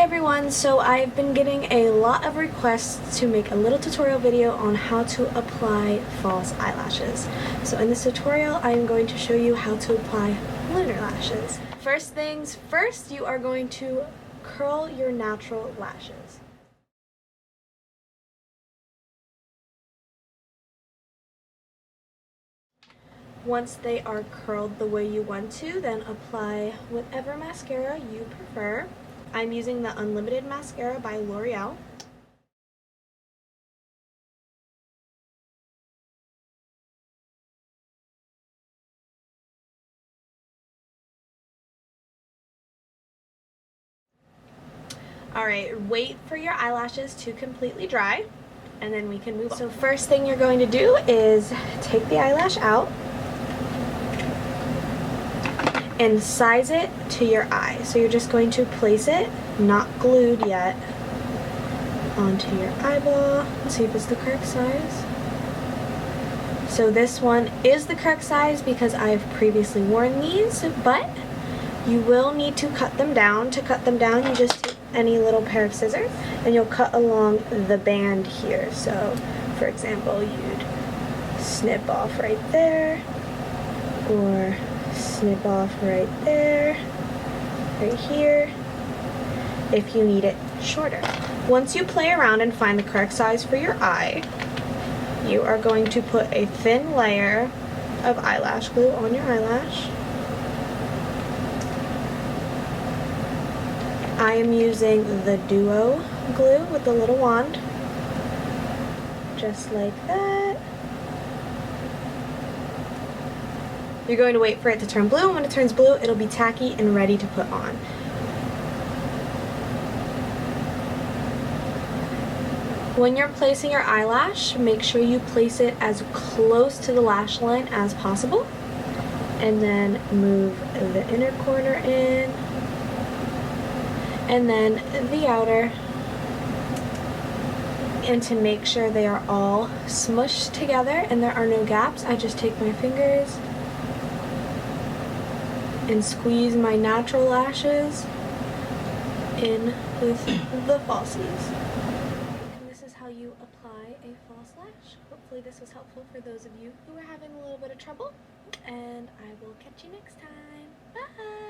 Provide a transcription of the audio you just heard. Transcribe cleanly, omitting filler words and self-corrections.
everyone, so I've been getting a lot of requests to make a little tutorial video on how to apply false eyelashes. So in this tutorial I am going to show you how to apply lunar lashes. First things first, you are going to curl your natural lashes. Once they are curled the way you want to, then apply whatever mascara you prefer. I'm using the Unlimited Mascara by L'Oreal. Alright, wait for your eyelashes to completely dry, and then we can move on. So first thing you're going to do is take the eyelash out and size it to your eye. So you're just going to place it, not glued yet, onto your eyeball. Let's see if it's the correct size. So this one is the correct size because I've previously worn these, but you will need to cut them down. To cut them down, you just take any little pair of scissors and you'll cut along the band here. So for example, you'd snip off right there, or snip off right there, right here, if you need it shorter. Once you play around and find the correct size for your eye, you are going to put a thin layer of eyelash glue on your eyelash. I am using the Duo glue with the little wand, just like that. You're going to wait for it to turn blue, and when it turns blue, it'll be tacky and ready to put on. When you're placing your eyelash, make sure you place it as close to the lash line as possible, and then move the inner corner in, and then the outer. And to make sure they are all smushed together and there are no gaps, I just take my fingers and squeeze my natural lashes in with the falsies. And this is how you apply a false lash. Hopefully this was helpful for those of you who are having a little bit of trouble, and I will catch you next time. Bye!